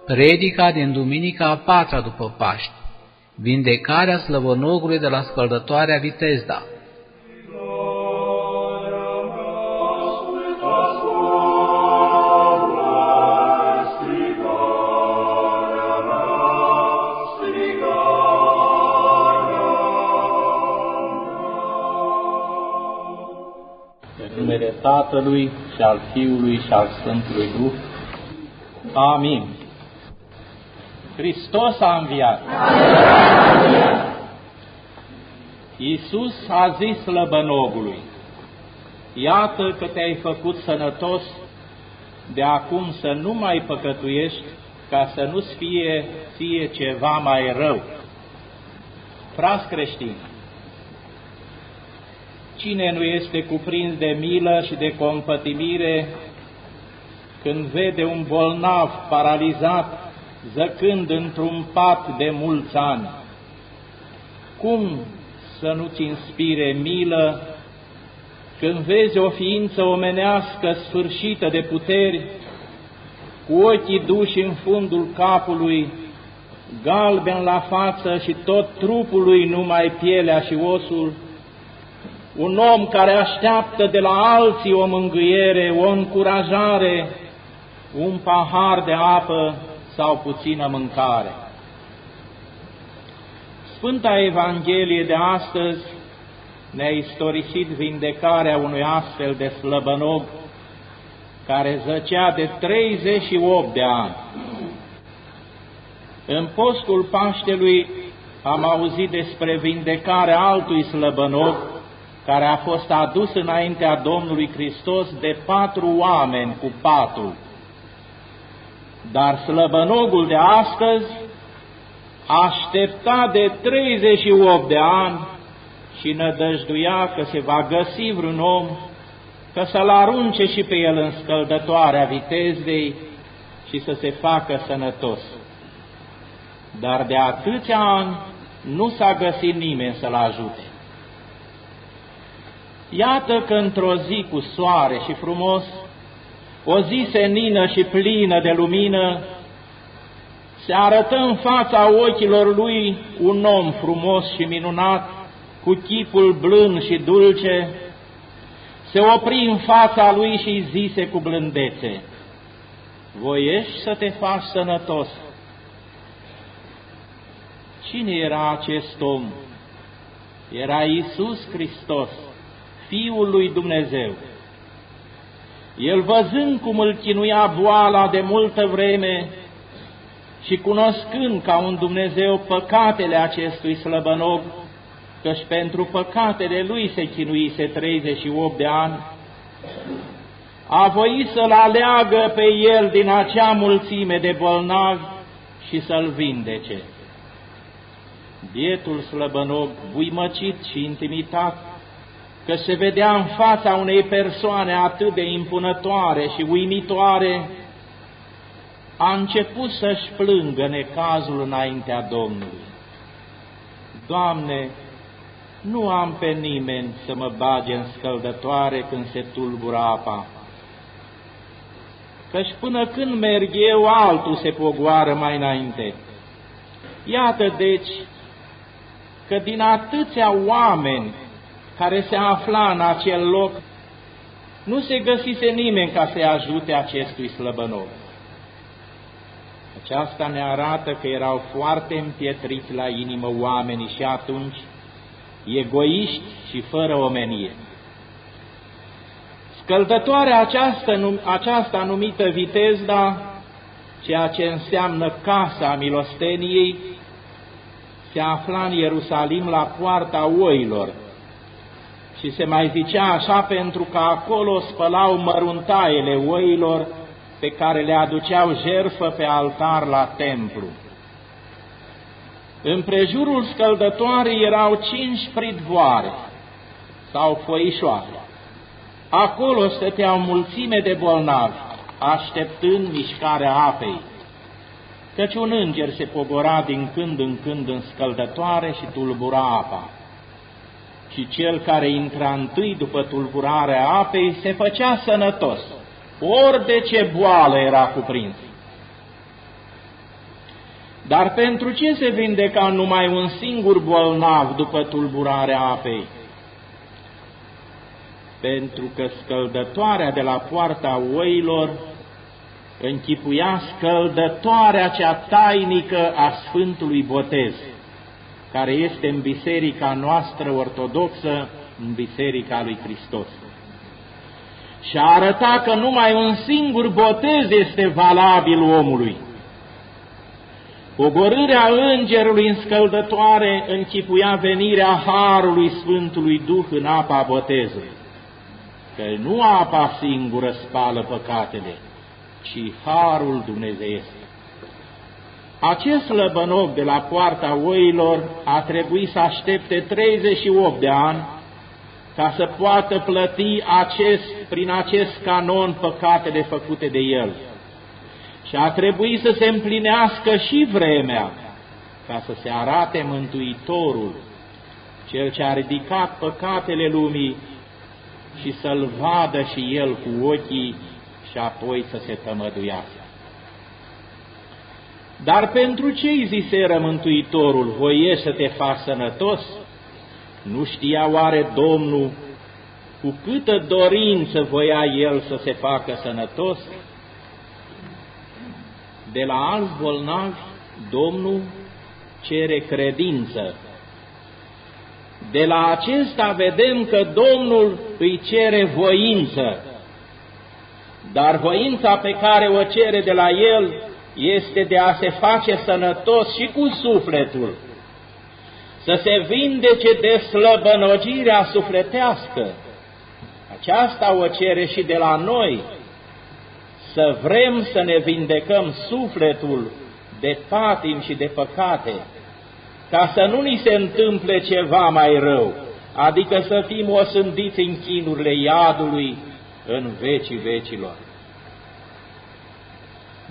Predica din duminica a patra după Paști, vindecarea slăbănogului de la scăldătoarea Vitezda. În numele Tatălui și al Fiului și al Sfântului Duh. Amin. Hristos a înviat. Iisus a zis slăbănogului: iată că te-ai făcut sănătos, de acum să nu mai păcătuiești, ca să nu-ți fie ție ceva mai rău. Frați creștini, cine nu este cuprins de milă și de compătimire când vede un bolnav paralizat zăcând într-un pat de mulți ani? Cum să nu-ți inspire milă când vezi o ființă omenească sfârșită de puteri, cu ochii duși în fundul capului, galben la față și tot trupul lui numai pielea și osul, un om care așteaptă de la alții o mângâiere, o încurajare, un pahar de apă sau puțină mâncare? Sfânta Evanghelie de astăzi ne-a istorisit vindecarea unui astfel de slăbănog care zăcea de 38 de ani. În postul Paștelui am auzit despre vindecarea altui slăbănog care a fost adus înaintea Domnului Hristos de 4 oameni cu patul. Dar slăbănogul de astăzi aștepta de 38 de ani și nădăjduia că se va găsi vreun om că să-l arunce și pe el în scăldătoarea Vitezdei și să se facă sănătos. Dar de atâția ani nu s-a găsit nimeni să-l ajute. Iată că într-o zi cu soare și frumos, o zi senină și plină de lumină, se arătă în fața ochilor lui un om frumos și minunat, cu chipul blând și dulce. Se opri în fața lui și îi zise cu blândețe: voiești să te faci sănătos? Cine era acest om? Era Iisus Hristos, Fiul lui Dumnezeu. El, văzând cum îl chinuia boala de multă vreme și cunoscând ca un Dumnezeu păcatele acestui slăbănog, căci pentru păcatele lui se chinuise 38 de ani, a voit să-l aleagă pe el din acea mulțime de bolnavi și să-l vindece. Bietul slăbănog, buimăcit și intimitat, că se vedea în fața unei persoane atât de impunătoare și uimitoare, a început să-și plângă necazul înaintea Domnului. Doamne, nu am pe nimeni să mă bage în scăldătoare când se tulbură apa, căci până când merg eu, altul se pogoară mai înainte. Iată deci că din atâția oameni care se afla în acel loc, nu se găsise nimeni ca să-i ajute acestui slăbănog. Aceasta ne arată că erau foarte împietriți la inimă oamenii și atunci egoiști și fără omenie. Scăldătoarea aceasta numită Vitezda, ceea ce înseamnă casa milosteniei, se afla în Ierusalim la poarta oilor și se mai zicea așa pentru că acolo spălau măruntaiele oilor pe care le aduceau jertfă pe altar la templu. Împrejurul scăldătoarei erau 5 pridvoare sau foișoare. Acolo stăteau mulțime de bolnavi așteptând mișcarea apei, căci un înger se pogora din când în când în scăldătoare și tulbura apa. Și cel care intra întâi după tulburarea apei se făcea sănătos, ori de ce boală era cuprins. Dar pentru ce se vindeca numai un singur bolnav după tulburarea apei? Pentru că scăldătoarea de la poarta oilor închipuia scăldătoarea cea tainică a Sfântului Botez, care este în biserica noastră ortodoxă, în biserica lui Hristos. Și a arătat că numai un singur botez este valabil omului. Pogorârea îngerului în scăldătoare închipuia venirea Harului Sfântului Duh în apa botezului, că nu apa singură spală păcatele, ci Harul dumnezeiesc. Acest slăbănoc de la poarta oilor a trebuit să aștepte 38 de ani ca să poată plăti prin acest canon păcatele făcute de el. Și a trebuit să se împlinească și vremea ca să se arate Mântuitorul, Cel ce a ridicat păcatele lumii, și să-L vadă și El cu ochii și apoi să se tămăduiască. Dar pentru ce îi ziseră Mântuitorul, voiești să te faci sănătos? Nu știa oare Domnul cu câtă dorință voia El să se facă sănătos? De la alți bolnavi, Domnul cere credință. De la acesta vedem că Domnul îi cere voință, dar voința pe care o cere de la El este de a se face sănătos și cu sufletul, să se vindece de slăbănogirea sufletească. Aceasta o cere și de la noi, să vrem să ne vindecăm sufletul de patim și de păcate, ca să nu ni se întâmple ceva mai rău, adică să fim osândiți în chinurile iadului în vecii vecilor.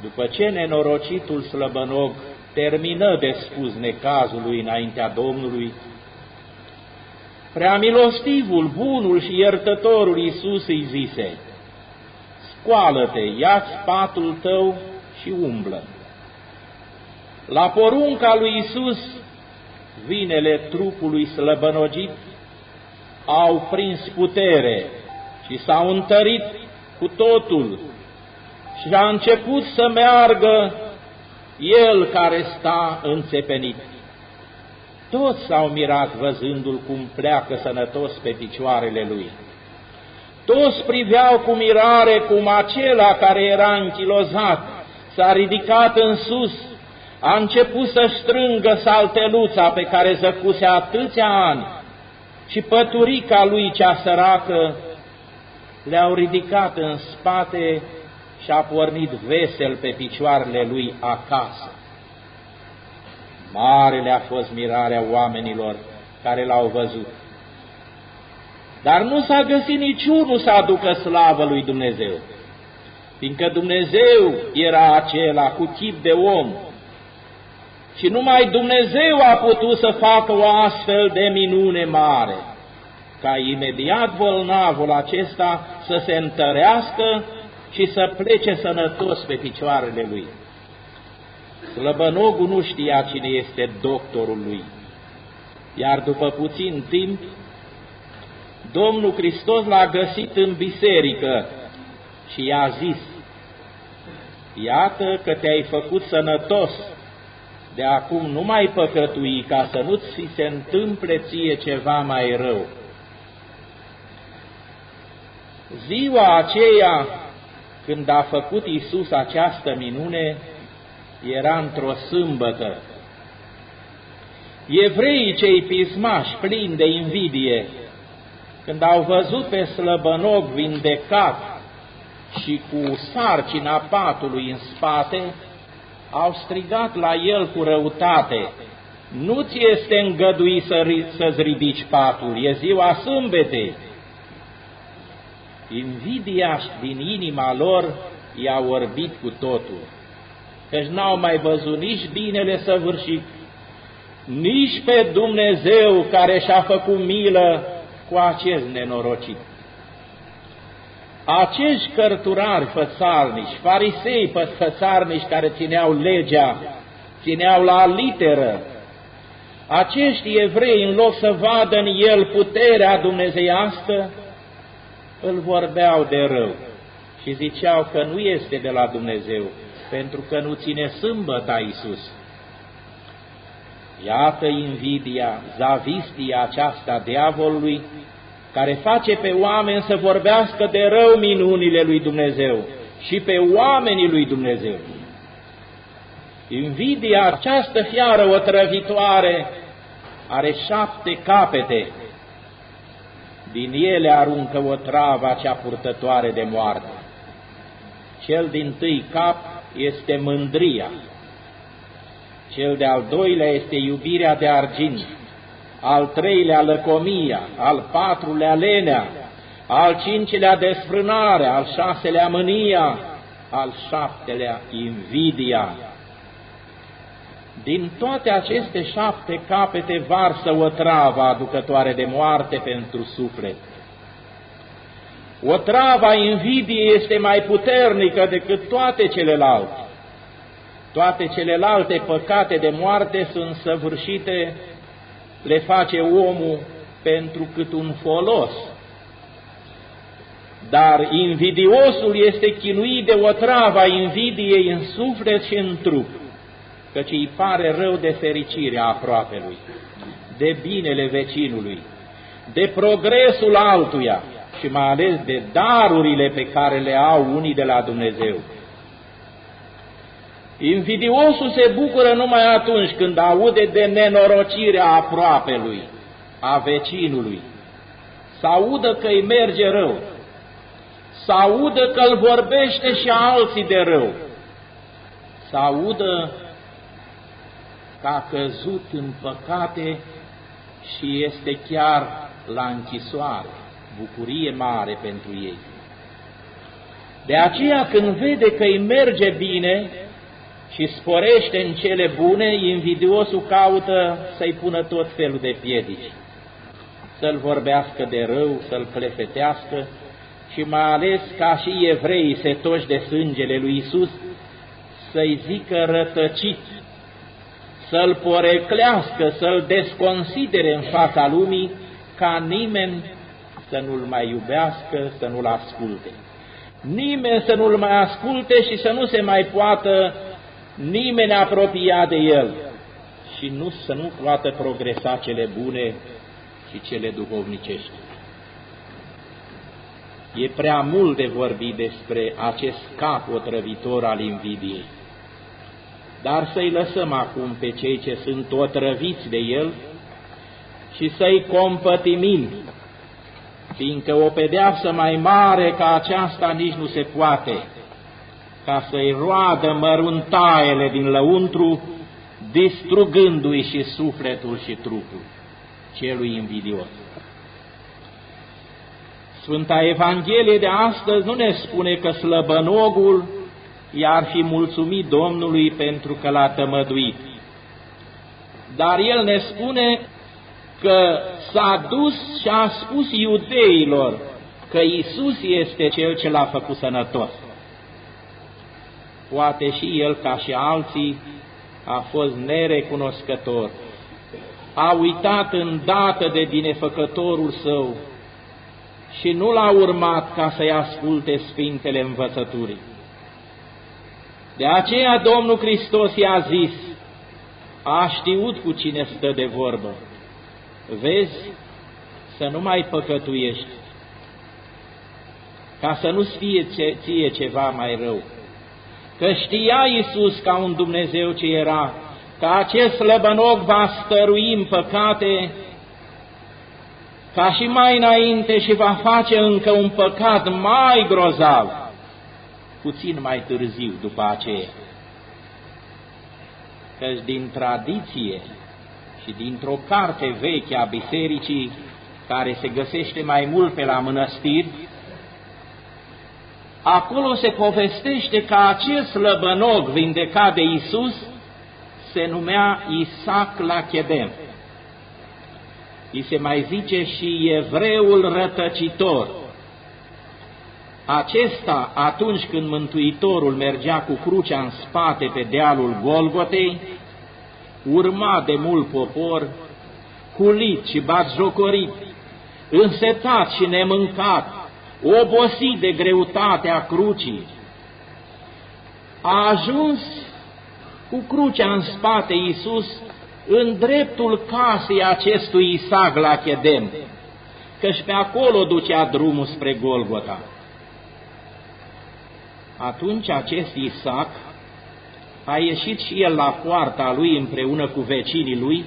După ce nenorocitul slăbănog termină de spus necazul lui înaintea Domnului, preamilostivul, bunul și iertătorul Iisus îi zise: scoală-te, ia-ți patul tău și umblă. La porunca lui Iisus, vinele trupului slăbănogit au prins putere și s-au întărit cu totul și a început să meargă el care sta înțepenit. Toți s-au mirat văzându-l cum pleacă sănătos pe picioarele lui. Toți priveau cu mirare cum acela care era închilozat s-a ridicat în sus, a început să strângă salteluța pe care zăcuse atâția ani și păturica lui cea săracă le-au ridicat în spate și a pornit vesel pe picioarele lui acasă. Mare le-a fost mirarea oamenilor care l-au văzut. Dar nu s-a găsit niciunul să aducă slavă lui Dumnezeu, fiindcă Dumnezeu era acela cu chip de om și numai Dumnezeu a putut să facă o astfel de minune mare, ca imediat bolnavul acesta să se întărească și să plece sănătos pe picioarele lui. Slăbănogul nu știa cine este doctorul lui, iar după puțin timp, Domnul Hristos l-a găsit în biserică și i-a zis: iată că te-ai făcut sănătos, de acum nu mai păcătui, ca să nu-ți se întâmple ție ceva mai rău. Ziua aceea, când a făcut Iisus această minune, era într-o sâmbătă. Evreii cei pismași, plini de invidie, când au văzut pe slăbănog vindecat și cu sarcina patului în spate, au strigat la el cu răutate: nu ți este îngăduit să-ți ridici patul, e ziua sâmbetei. Invidia din inima lor i-a orbit cu totul, căci n-au mai văzut nici binele săvârșit, nici pe Dumnezeu care și-a făcut milă cu acest nenorocit. Acești cărturari fățarnici, farisei fățarnici care țineau legea, țineau la literă, acești evrei, în loc să vadă în el puterea dumnezeiască, îl vorbeau de rău și ziceau că nu este de la Dumnezeu, pentru că nu ține sâmbăta Iisus. Iată invidia, zavistia aceasta diavolului, care face pe oameni să vorbească de rău minunile lui Dumnezeu și pe oamenii lui Dumnezeu. Invidia, această fiară otrăvitoare, are 7 capete. Din ele aruncă otrava cea purtătoare de moarte. Cel dintâi cap este mândria. Cel de-al doilea este iubirea de argint. Al treilea lăcomia, al patrulea lenea, al cincilea desfrânare, al șaselea mânia, al șaptelea invidia. Din toate aceste 7 capete varsă otrava aducătoare de moarte pentru suflet. Otrava invidiei este mai puternică decât toate celelalte. Toate celelalte păcate de moarte sunt săvârșite, le face omul pentru cât un folos. Dar invidiosul este chinuit de otrava invidiei în suflet și în trup, căci îi pare rău de fericirea aproapelui, de binele vecinului, de progresul altuia și mai ales de darurile pe care le au unii de la Dumnezeu. Invidiosul se bucură numai atunci când aude de nenorocirea aproapelui, a vecinului, să audă că îi merge rău, să audă că îl vorbește și alții de rău, să audă că a căzut în păcate și este chiar la închisoare, bucurie mare pentru ei. De aceea când vede că îi merge bine și sporește în cele bune, invidiosul caută să-i pună tot felul de piedici, să-l vorbească de rău, să-l clefetească și mai ales ca și evreii setoși de sângele lui Iisus, să-i zică rătăcit, să-l poreclească, să-l desconsidere în fața lumii, ca nimeni să nu-l mai iubească, să nu-l asculte. Nimeni să nu-l mai asculte și să nu se mai poată nimeni apropia de el și să nu poată progresa cele bune și cele duhovnicești. E prea mult de vorbit despre acest cap otrăvitor al invidiei, dar să-i lăsăm acum pe cei ce sunt otrăviți de el și să-i compătimim, fiindcă o pedeapsă mai mare ca aceasta nici nu se poate, ca să-i roadă măruntaiele din lăuntru, distrugându-i și sufletul și trupul celui invidios. Sfânta Evanghelie de astăzi nu ne spune că slăbănogul i-ar fi mulțumit Domnului pentru că l-a tămăduit, dar el ne spune că s-a dus și a spus iudeilor că Iisus este Cel ce l-a făcut sănătos. Poate și el, ca și alții, a fost nerecunoscător, a uitat îndată de binefăcătorul său și nu l-a urmat ca să-i asculte sfintele învățăturii. De aceea Domnul Hristos i-a zis, a știut cu cine stă de vorbă, vezi, să nu mai păcătuiești, ca să nu fie ție ceva mai rău. Că știa Iisus ca un Dumnezeu ce era, că acest slăbănoc va stărui în păcate, ca și mai înainte și va face încă un păcat mai grozav, puțin mai târziu după aceea. Căci din tradiție și dintr-o carte veche a bisericii, care se găsește mai mult pe la mănăstiri, acolo se povestește că acest slăbănog vindecat de Iisus se numea Isaac la Chedem. Îi se mai zice și evreul rătăcitor. Acesta, atunci când Mântuitorul mergea cu crucea în spate pe dealul Golgotei, urma de mult popor, culit și batjocorit, însetat și nemâncat, obosit de greutatea crucii. A ajuns cu crucea în spate Iisus în dreptul casei acestui Isaac la Chedem, căci pe acolo ducea drumul spre Golgota. Atunci acest Isaac a ieșit și el la poarta lui împreună cu vecinii lui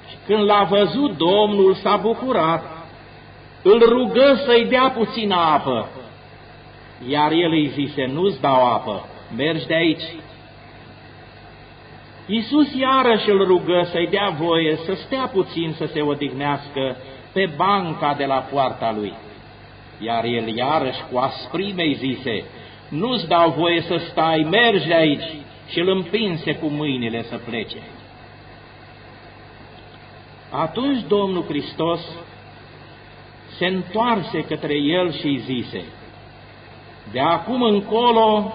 și când l-a văzut Domnul s-a bucurat, îl rugă să-i dea puțină apă, iar el îi zise, nu-ți dau apă, mergi de aici. Iisus iarăși îl rugă să-i dea voie să stea puțin să se odihnească pe banca de la poarta lui, iar el iarăși cu asprime îi zise, nu-ți dau voie să stai, mergi de aici, și îl împinse cu mâinile să plece. Atunci Domnul Hristos se întoarse către el și îi zise, de acum încolo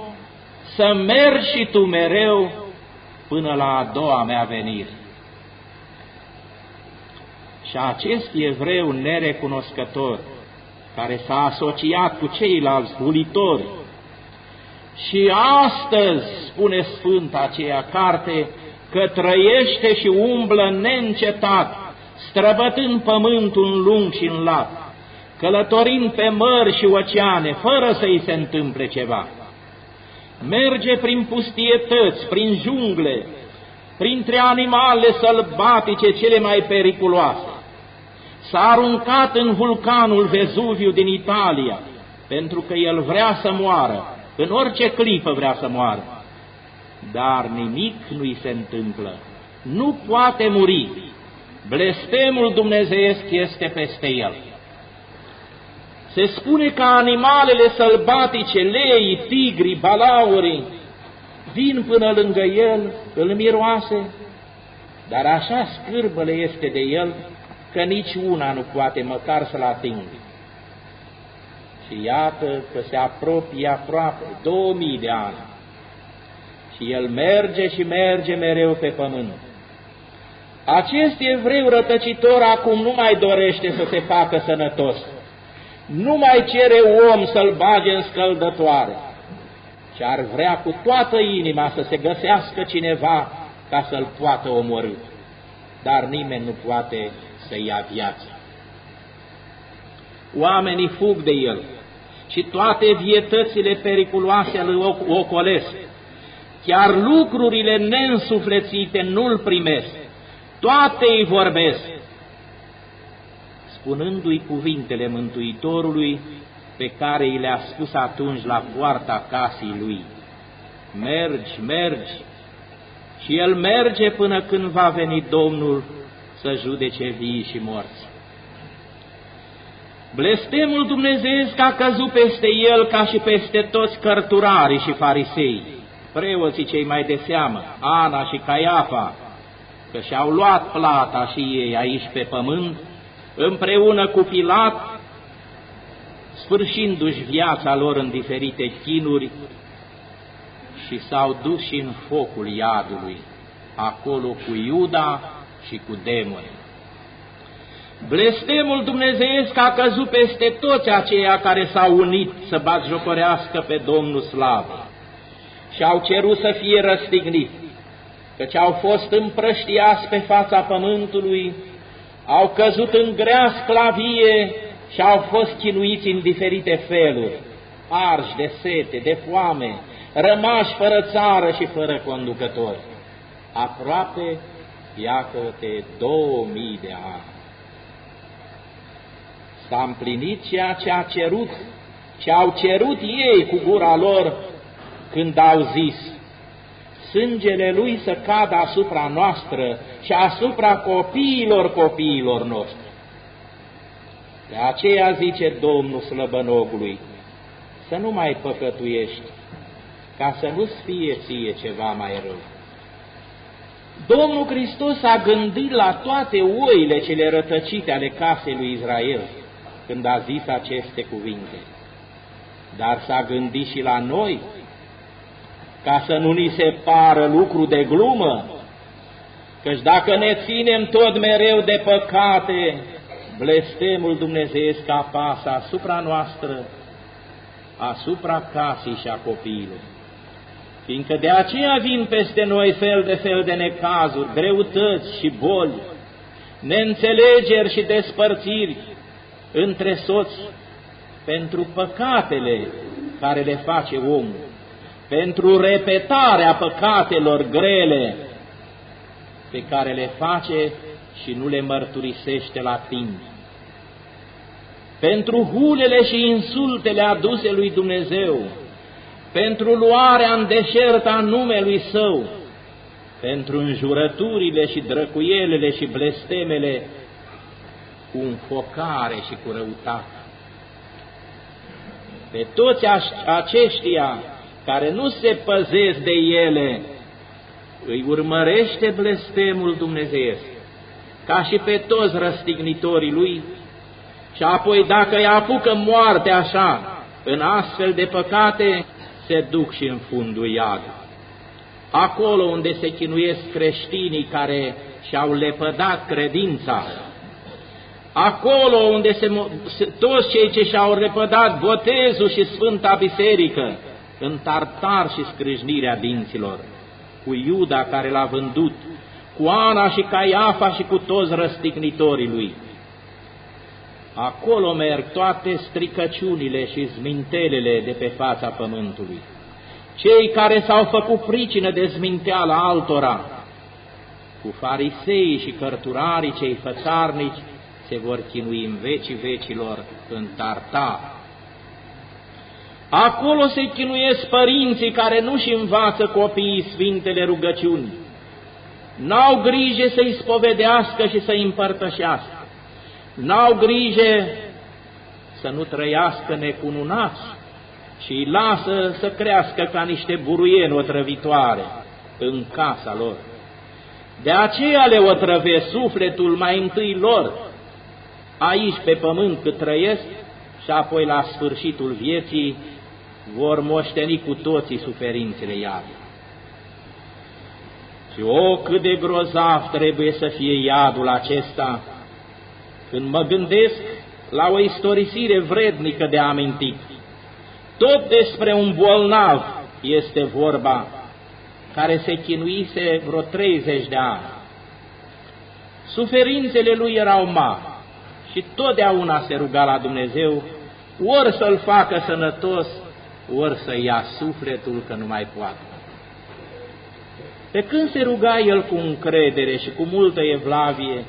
să mergi și tu mereu până la a doua mea venire. Și acest evreu nerecunoscător, care s-a asociat cu ceilalți hulitori, și astăzi, spune Sfânta aceea carte, că trăiește și umblă neîncetat, străbătând pământul în lung și în lat, călătorind pe mări și oceane, fără să-i se întâmple ceva. Merge prin pustietăți, prin jungle, printre animalele sălbatice cele mai periculoase. S-a aruncat în vulcanul Vezuviu din Italia, pentru că el vrea să moară, în orice clipă vrea să moară, dar nimic nu-i se întâmplă, nu poate muri, blestemul dumnezeiesc este peste el. Se spune că animalele sălbatice, leii, tigrii, balaurii, vin până lângă el, îl miroase, dar așa scârbă este de el, că nici una nu poate măcar să-l atingă. Și iată că se apropie aproape 2000 de ani și el merge și merge mereu pe pământ. Acest evreu rătăcitor acum nu mai dorește să se facă sănătos, nu mai cere om să-l bage în scăldătoare, ci ar vrea cu toată inima să se găsească cineva ca să-l poată omorî, dar nimeni nu poate să ia viața. Oamenii fug de el și toate vietățile periculoase îl ocolesc. Chiar lucrurile neînsuflețite nu-l primesc, toate îi vorbesc, spunându-i cuvintele Mântuitorului pe care i le-a spus atunci la poarta casei lui. Mergi, mergi, și el merge până când va veni Domnul să judece vii și morți. Blestemul dumnezeiesc a căzut peste el ca și peste toți cărturarii și farisei, preoții cei mai de seamă, Ana și Caiafa, că și-au luat plata și ei aici pe pământ, împreună cu Pilat, sfârșindu-și viața lor în diferite chinuri, și s-au dus și în focul iadului, acolo cu Iuda și cu demoni. Blestemul dumnezeiesc a căzut peste toți aceia care s-au unit să batjocorească pe Domnul slavă și au cerut să fie răstigniți, căci au fost împrăștiați pe fața pământului, au căzut în grea sclavie și au fost chinuiți în diferite feluri, arși de sete, de foame, rămași fără țară și fără conducători. Aproape, iată-te, 2000 de ani. S-a împlinit ceea ce au cerut ei cu gura lor când au zis: sângele lui să cadă asupra noastră și asupra copiilor noștri. De aceea zice Domnul slăbănogului: să nu mai păcătuiești, ca să nu-ți fie ție ceva mai rău. Domnul Hristos a gândit la toate oile cele rătăcite ale casei lui Israel când a zis aceste cuvinte, dar s-a gândit și la noi, ca să nu ni se pară lucru de glumă, căci dacă ne ținem tot mereu de păcate, blestemul dumnezeiesc apasă asupra noastră, asupra casei și a copiilor. Fiindcă de aceea vin peste noi fel de necazuri, greutăți și boli, neînțelegeri și despărțiri între soți, pentru păcatele care le face omul, pentru repetarea păcatelor grele pe care le face și nu le mărturisește la timp, pentru hulele și insultele aduse lui Dumnezeu, pentru luarea în deșert a numelui Său, pentru înjurăturile și drăcuielele și blestemele cu înfocare și cu răutate. Pe toți aceștia care nu se păzesc de ele, îi urmărește blestemul dumnezeiesc, ca și pe toți răstignitorii lui, și apoi dacă îi apucă moartea așa, în astfel de păcate, se duc și în fundul iadului. Acolo unde se chinuiesc creștinii care și-au lepădat credința, acolo unde toți cei ce și-au repădat botezul și Sfânta Biserică, în tartar și scrâșnirea dinților, cu Iuda care l-a vândut, cu Ana și Caiafa și cu toți răstignitorii lui. Acolo merg toate stricăciunile și zmintelele de pe fața pământului. Cei care s-au făcut pricină de zminteală altora, cu farisei și cărturarii cei fățarnici, se vor chinui în vecii vecilor în tartar. Acolo se chinuiesc părinții care nu-și învață copiii sfintele rugăciuni, n-au grijă să-i spovedească și să-i împărtășească, n-au grijă să nu trăiască necununați și îi lasă să crească ca niște buruieni otrăvitoare în casa lor. De aceea le otrăvesc sufletul mai întâi lor, aici pe pământ cât trăiesc, și apoi la sfârșitul vieții vor moșteni cu toții suferințele iadului. Și cât de grozav trebuie să fie iadul acesta, când mă gândesc la o istorisire vrednică de amintit. Tot despre un bolnav este vorba, care se chinuise vreo 30 de ani. Suferințele lui erau mari și totdeauna se ruga la Dumnezeu, ori să-l facă sănătos, ori să ia sufletul că nu mai poate. Pe când se ruga el cu încredere și cu multă evlavie,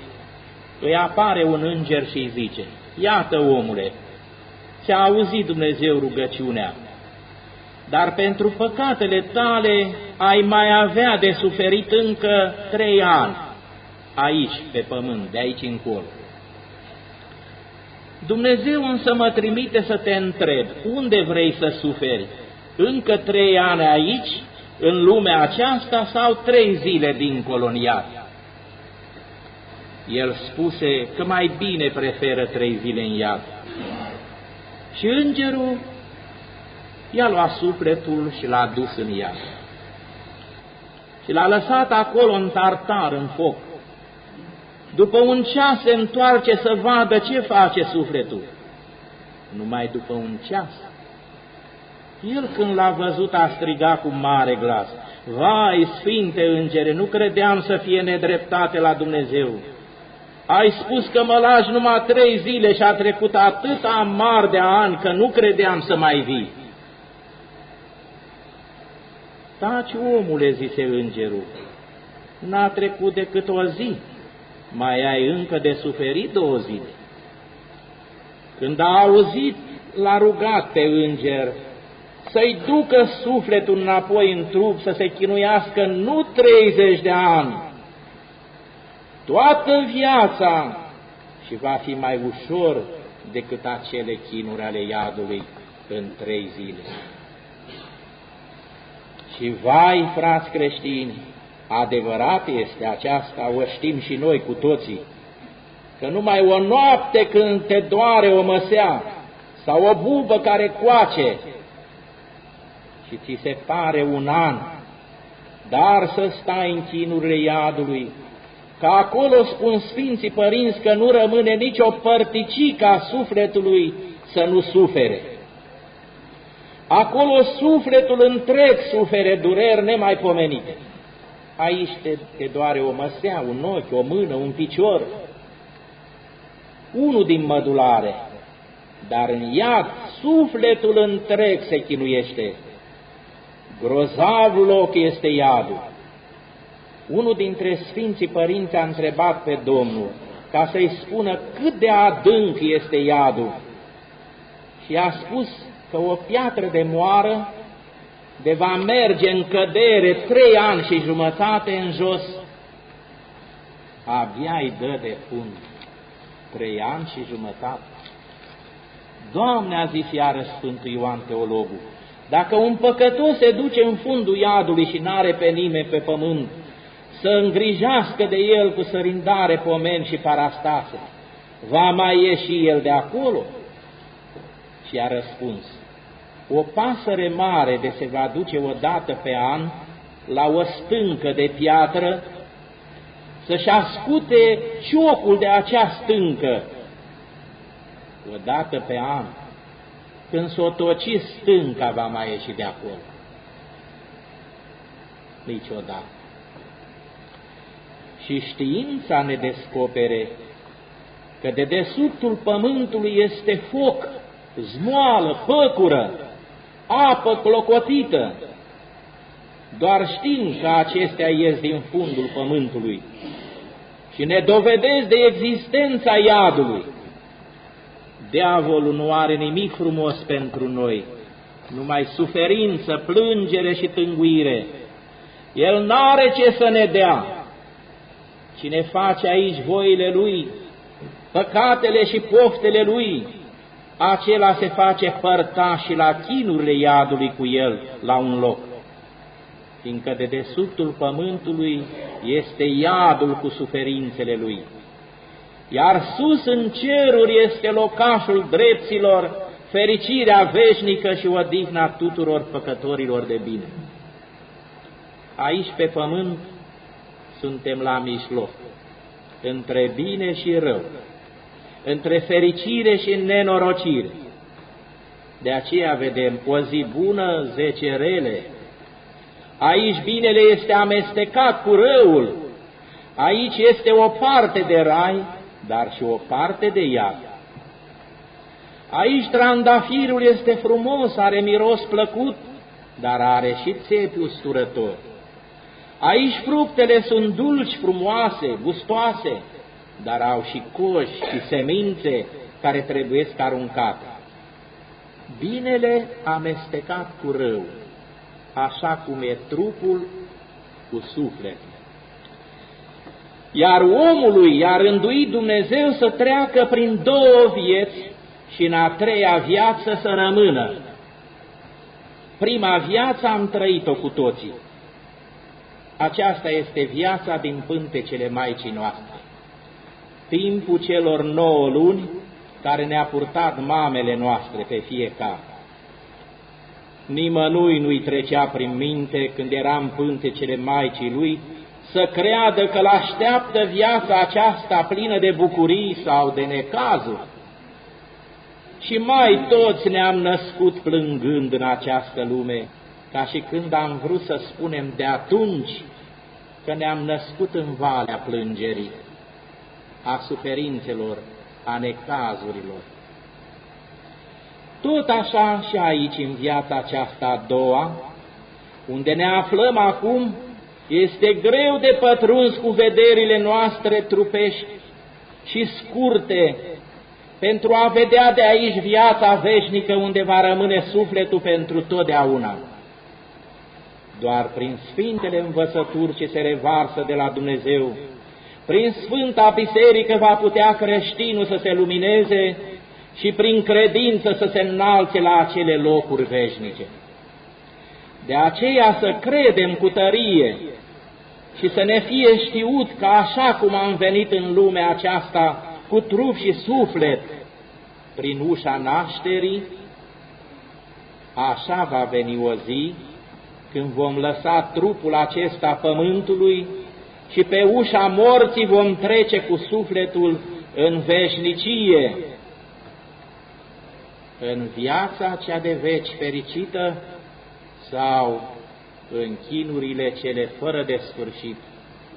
îi apare un înger și îi zice, iată, omule, ți-a auzit Dumnezeu rugăciunea, dar pentru păcatele tale ai mai avea de suferit încă 3 ani, aici, pe pământ, de aici încolo. Dumnezeu însă mă trimite să te întreb, unde vrei să suferi? Încă 3 ani aici, în lumea aceasta, sau 3 zile dincolo în iad? El spuse că mai bine preferă 3 zile în iad. Și îngerul i-a luat sufletul și l-a dus în iad. Și l-a lăsat acolo în tartar, în foc. După un ceas se întoarce să vadă ce face sufletul. Numai după un ceas. El când l-a văzut a strigat cu mare glas, vai, Sfinte Îngere, nu credeam să fie nedreptate la Dumnezeu. Ai spus că mă lași numai 3 zile și a trecut atâta amar de ani că nu credeam să mai vii. Taci, omule, zise îngerul, n-a trecut decât o zi, mai ai încă de suferit 2 zile. Când a auzit, l-a rugat pe înger să-i ducă sufletul înapoi în trup, să se chinuiască nu 30 de ani, toată viața, și va fi mai ușor decât acele chinuri ale iadului în 3 zile. Și vai, frați creștini, adevărat este aceasta, o știm și noi cu toții, că numai o noapte când te doare o măsea sau o bubă care coace și ți se pare un an, dar să stai în chinurile iadului, că acolo spun Sfinții Părinți că nu rămâne nicio părticică a sufletului să nu sufere. Acolo sufletul întreg sufere dureri nemaipomenite. Aici te doare o măsea, un ochi, o mână, un picior, unul din mădulare, dar în iad sufletul întreg se chinuiește. Grozav loc este iadul. Unul dintre Sfinții Părinți a întrebat pe Domnul ca să-i spună cât de adânc este iadul și a spus că o piatră de moară de va merge în cădere 3 ani și jumătate în jos, abia îi dă de fund 3 ani și jumătate. Doamne, a zis iară Sfântul Ioan Teologul, dacă un păcătos se duce în fundul iadului și n-are pe nimeni pe pământ să îngrijească de el cu sărindare, pomeni și parastase, va mai ieși el de acolo? Și a răspuns, o pasăre mare de se va duce o dată pe an la o stâncă de piatră să-și ascute ciocul de acea stâncă o dată pe an. Când s-o toci stânca, va mai ieși de acolo. Niciodată. Și știința ne descopere că de dedesubtul pământului este foc, zmoală, păcură, apă clocotită. Doar știm că acestea ies din fundul pământului și ne dovedesc de existența iadului. Diavolul nu are nimic frumos pentru noi, numai suferință, plângere și tânguire. El n-are ce să ne dea. Cine face aici voile lui, păcatele și poftele lui, acela se face părtaș și la chinurile iadului cu el la un loc, fiindcă de dedesubtul pământului este iadul cu suferințele lui, iar sus în ceruri este locașul drepților, fericirea veșnică și odihna tuturor păcătorilor de bine. Aici pe pământ suntem la mijloc, între bine și rău, între fericire și nenorocire. De aceea vedem o zi bună, 10 rele. Aici binele este amestecat cu răul. Aici este o parte de rai, dar și o parte de iad. Aici trandafirul este frumos, are miros plăcut, dar are și țepi usturători. Aici fructele sunt dulci, frumoase, gustoase, dar au și coși și semințe care trebuiesc aruncate. Binele amestecat cu rău, așa cum e trupul cu sufletul. Iar omului i-a rânduit Dumnezeu să treacă prin 2 vieți și în a 3-a viață să rămână. Prima viață am trăit-o cu toții. Aceasta este viața din pântecele Maicii noastre. Timpul celor 9 luni care ne-a purtat mamele noastre pe fiecare. Nimănui nu-i trecea prin minte când era în pântecele Maicii lui să creadă că l-așteaptă viața aceasta plină de bucurii sau de necazuri. Și mai toți ne-am născut plângând în această lume, ca și când am vrut să spunem de atunci că ne-am născut în valea plângerii, a suferințelor, a necazurilor. Tot așa și aici, în viața aceasta a doua, unde ne aflăm acum, este greu de pătruns cu vederile noastre trupești și scurte pentru a vedea de aici viața veșnică unde va rămâne sufletul pentru totdeauna. Doar prin sfintele învățături ce se revarsă de la Dumnezeu, prin Sfânta Biserică va putea creștinul să se lumineze și prin credință să se înalțe la acele locuri veșnice. De aceea să credem cu tărie și să ne fie știut că așa cum am venit în lumea aceasta cu trup și suflet prin ușa nașterii, așa va veni o zi când vom lăsa trupul acesta pământului și pe ușa morții vom trece cu sufletul în veșnicie, în viața cea de veci fericită sau în chinurile cele fără de sfârșit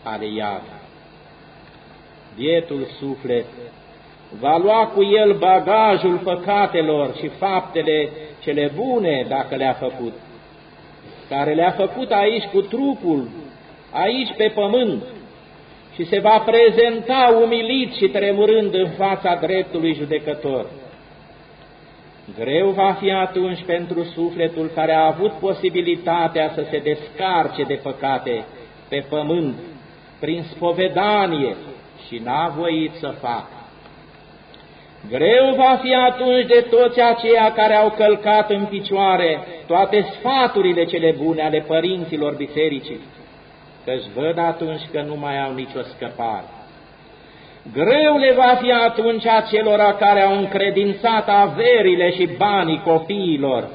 ale iadului. Bietul suflet va lua cu el bagajul păcatelor și faptele cele bune, dacă le-a făcut, care le-a făcut aici cu trupul, aici pe pământ, și se va prezenta umilit și tremurând în fața dreptului judecător. Greu va fi atunci pentru sufletul care a avut posibilitatea să se descarce de păcate pe pământ, prin spovedanie, și n-a voit să facă. Greu va fi atunci de toți aceia care au călcat în picioare toate sfaturile cele bune ale părinților bisericii, că-și văd atunci că nu mai au nicio scăpare. Greu le va fi atunci acelora care au încredințat averile și banii copiilor,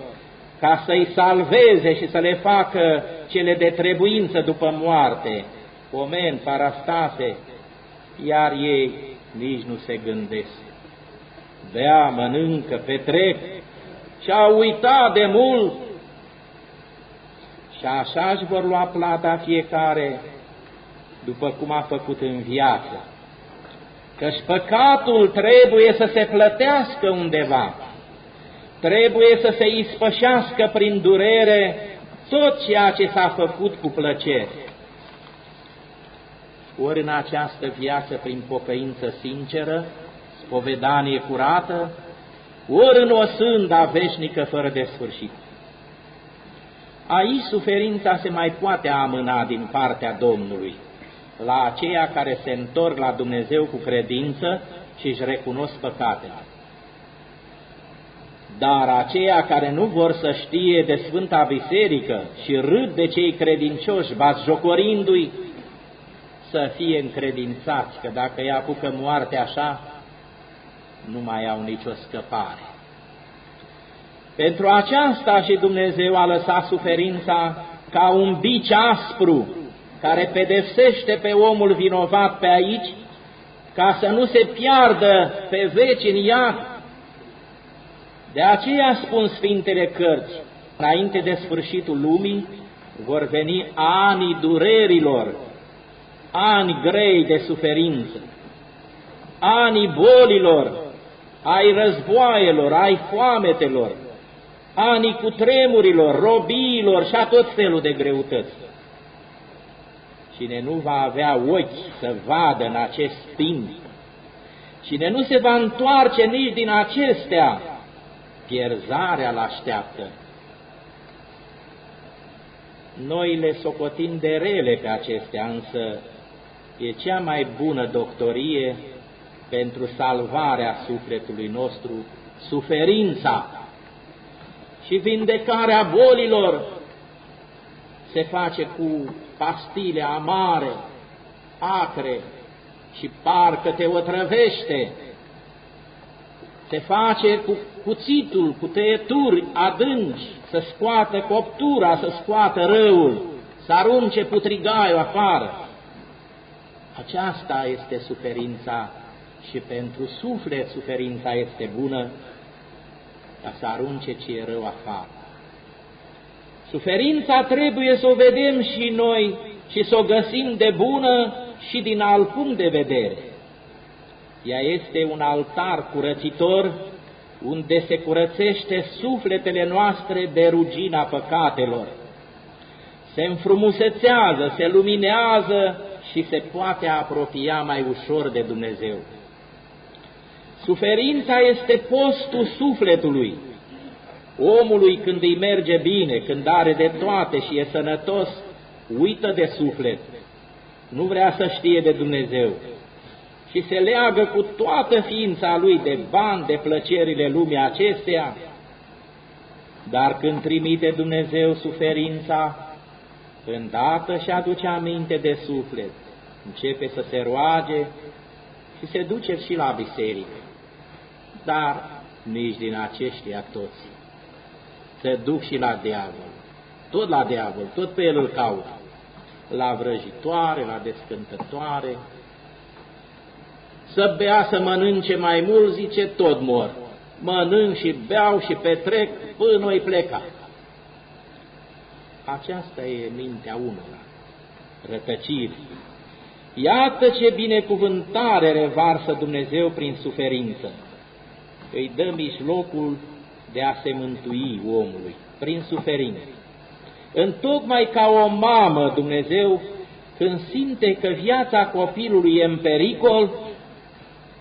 ca să-i salveze și să le facă cele de trebuință după moarte, pomen, parastase, iar ei nici nu se gândesc. Bea, mănâncă, petrec și-au uitat de mult și așa își vor lua plata fiecare după cum a făcut în viață. Căci păcatul trebuie să se plătească undeva, trebuie să se ispășească prin durere tot ceea ce s-a făcut cu plăcere. Ori în această viață prin pocăință sinceră, spovedanie curată, ori în o sânda veșnică fără de sfârșit. Aici suferința se mai poate amâna din partea Domnului, la aceia care se întorc la Dumnezeu cu credință și își recunosc păcatele. Dar aceia care nu vor să știe de Sfânta Biserică și râd de cei credincioși, batjocorindu-i, să fie încredințați că dacă îi apucă moartea așa, nu mai au nicio scăpare. Pentru aceasta și Dumnezeu a lăsat suferința ca un bici aspru care pedepsește pe omul vinovat pe aici, ca să nu se piardă pe veci în iad. De aceea spun Sfintele Cărți, înainte de sfârșitul lumii vor veni anii durerilor, ani grei de suferință, anii bolilor, ai războaielor, ai foametelor, anii cutremurilor, robiilor și a tot felul de greutăți. Cine nu va avea ochi să vadă în acest timp, cine nu se va întoarce nici din acestea, pierzarea l-așteaptă. Noi le socotim de rele pe acestea, însă e cea mai bună doctorie pentru salvarea sufletului nostru, suferința. Și vindecarea bolilor se face cu pastile amare, acre și parcă te otrăvește. Se face cu cuțitul, cu tăieturi adânci, să scoată coptura, să scoată răul, să arunce putrigaiul afară. Aceasta este suferința și pentru suflet suferința este bună, ca să arunce ce e rău afară. Suferința trebuie să o vedem și noi și să o găsim de bună și din alt punct de vedere. Ea este un altar curățitor unde se curățește sufletele noastre de rugina păcatelor. Se înfrumusețează, se luminează și se poate apropia mai ușor de Dumnezeu. Suferința este postul sufletului. Omului când îi merge bine, când are de toate și e sănătos, uită de suflet. Nu vrea să știe de Dumnezeu. Și și se leagă cu toată ființa lui de bani, de plăcerile lumii acesteia, dar când trimite Dumnezeu suferința, îndată și aduce aminte de suflet, începe să se roage și se duce și la biserică. Dar nici din aceștia toți se duc și la diavol, tot pe el îl caută, la vrăjitoare, la descântătoare. Să bea, să mănânce mai mult, zice, tot mor. Mănânc și beau și petrec până o-i pleca. Aceasta e mintea unora, rătăciri. Iată ce binecuvântare revarsă Dumnezeu prin suferință. Îi dă mijlocul de a se mântui omului, prin suferință. Întocmai ca o mamă, Dumnezeu, când simte că viața copilului e în pericol,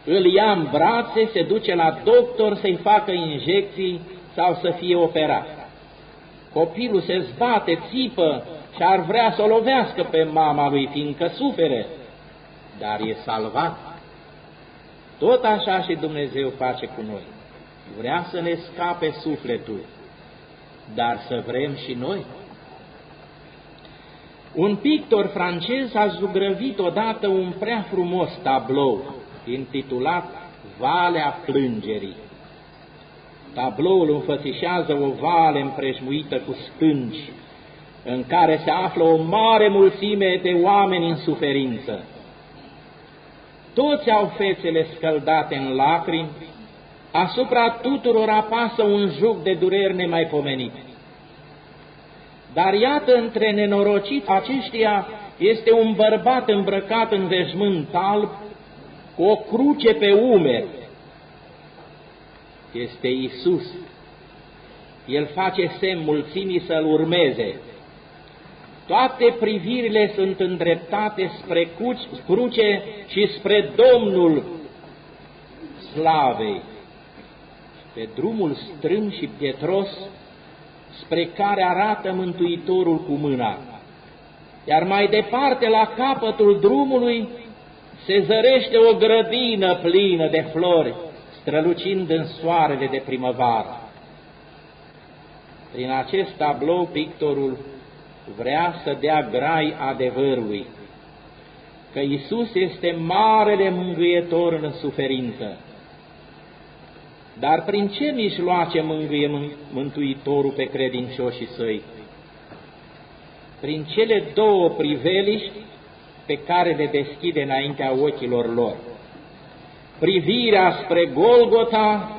îl ia în brațe, se duce la doctor să-i facă injecții sau să fie operat. Copilul se zbate, țipă și ar vrea să o lovească pe mama lui, fiindcă sufere, dar e salvat. Tot așa și Dumnezeu face cu noi. Vrea să ne scape sufletul, dar să vrem și noi. Un pictor francez a zugrăvit odată un prea frumos tablou, intitulat Valea Plângerii. Tabloul înfățișează o vale împrejmuită cu stânci, în care se află o mare mulțime de oameni în suferință. Toți au fețele scăldate în lacrimi, asupra tuturor apasă un jug de dureri nemaipomenit. Dar iată, între nenorociți aceștia este un bărbat îmbrăcat în veșmânt alb, cu o cruce pe umeri. Este Iisus. El face semn mulțimii să-L urmeze. Toate privirile sunt îndreptate spre cruce și spre Domnul slavei, pe drumul strâmb și pietros spre care arată Mântuitorul cu mâna. Iar mai departe, la capătul drumului, se zărește o grădină plină de flori, strălucind în soarele de primăvară. Prin acest tablou, pictorul vrea să dea grai adevărului, că Iisus este marele mângâietor în suferință. Dar prin ce mijloace mângâie Mântuitorul pe credincioșii săi? Prin cele două priveliști pe care le deschide înaintea ochilor lor. Privirea spre Golgota,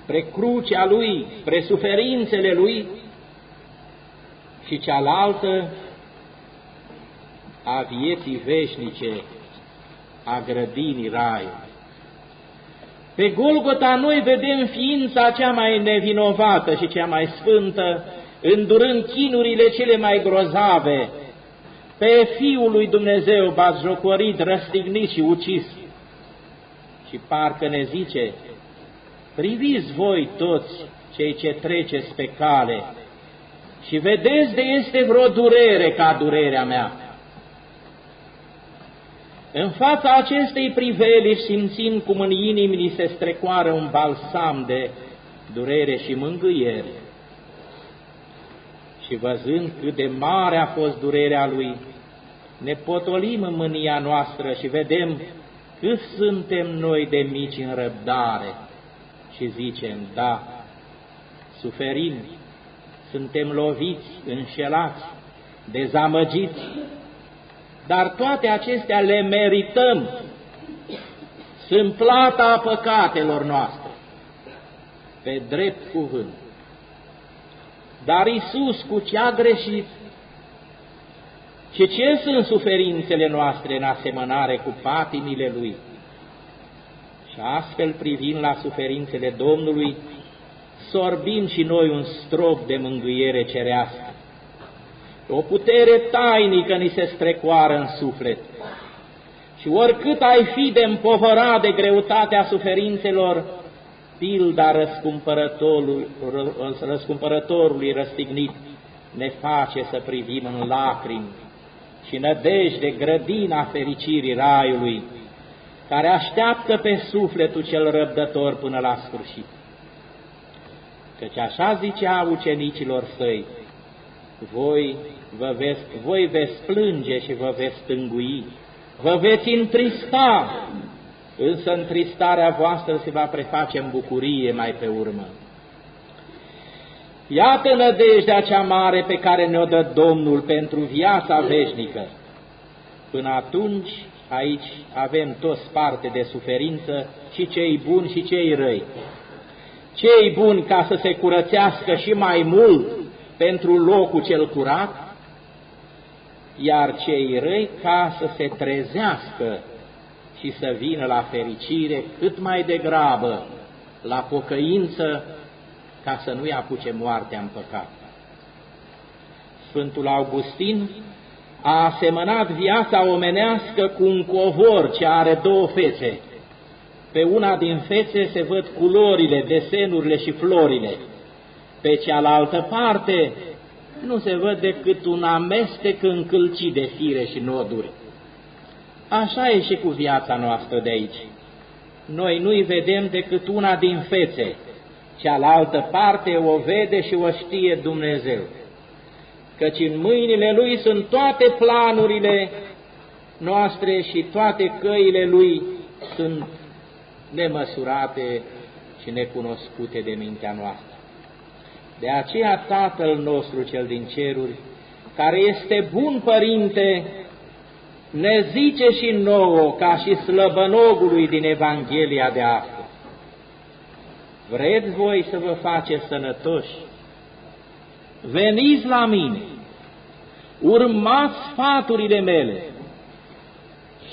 spre crucea Lui, spre suferințele Lui, și cealaltă a vieții veșnice, a grădinii Raiului. Pe Golgota noi vedem ființa cea mai nevinovată și cea mai sfântă, îndurând chinurile cele mai grozave, pe Fiul lui Dumnezeu batjocorit, răstignit și ucis. Și parcă ne zice, priviți voi toți cei ce treceți pe cale și vedeți de este vreo durere ca durerea mea. În fața acestei priveliști simțim cum în inimi ni se strecoară un balsam de durere și mângâiere. Și văzând cât de mare a fost durerea Lui, ne potolim în mânia noastră și vedem cât suntem noi de mici în răbdare și zicem, da, suferim, suntem loviți, înșelați, dezamăgiți, dar toate acestea le merităm, sunt plata păcatelor noastre, pe drept cuvânt. Dar Iisus cu ce a greșit și ce sunt suferințele noastre în asemănare cu patimile Lui? Și astfel, privind la suferințele Domnului, sorbim și noi un strop de mângâiere cerească. O putere tainică ni se strecoară în suflet. Și oricât ai fi de împovărat de greutatea suferințelor, pilda răscumpărătorului răstignit ne face să privim în lacrimi și nădejde grădina fericirii Raiului, care așteaptă pe sufletul cel răbdător până la sfârșit. Căci așa zicea ucenicilor săi, voi veți plânge și vă veți stângui, vă veți întrista, însă întristarea voastră se va preface în bucurie mai pe urmă. Iată nădejdea cea mare pe care ne-o dă Domnul pentru viața veșnică. Până atunci, aici avem toți parte de suferință, și cei buni și cei răi. Cei buni ca să se curățească și mai mult pentru locul cel curat, iar cei răi ca să se trezească și să vină la fericire cât mai degrabă, la pocăință, ca să nu-i apuce moartea în păcat. Sfântul Augustin a asemănat viața omenească cu un covor ce are două fețe. Pe una din fețe se văd culorile, desenurile și florile. Pe cealaltă parte nu se văd decât un amestec încălcit de fire și noduri. Așa e și cu viața noastră de aici. Noi nu-i vedem decât una din fețe, cealaltă parte o vede și o știe Dumnezeu, căci în mâinile Lui sunt toate planurile noastre și toate căile Lui sunt nemăsurate și necunoscute de mintea noastră. De aceea Tatăl nostru cel din ceruri, care este bun Părinte, ne zice și nouă, ca și slăbănogului din Evanghelia de astăzi: vreți voi să vă faceți sănătoși? Veniți la mine, urmați sfaturile mele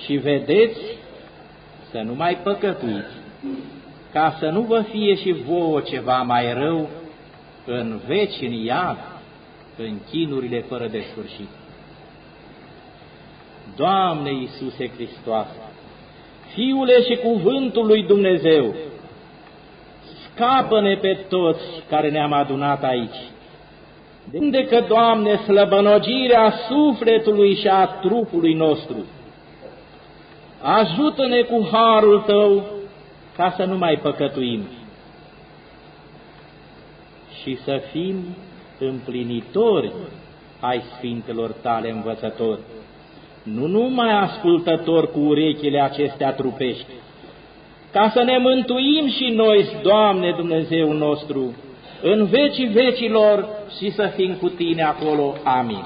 și vedeți să nu mai păcătuiți, ca să nu vă fie și vouă ceva mai rău în veci, în iad, în chinurile fără de sfârșit. Doamne Iisuse Hristoase, Fiule și Cuvântul lui Dumnezeu, scapă-ne pe toți care ne-am adunat aici. Vindecă, Doamne, slăbănogirea sufletului și a trupului nostru. Ajută-ne cu harul Tău ca să nu mai păcătuim și să fim împlinitori ai Sfintelor Tale învățători, nu numai ascultători cu urechile acestea trupești, ca să ne mântuim și noi, Doamne Dumnezeu nostru, în vecii vecilor și să fim cu Tine acolo. Amin.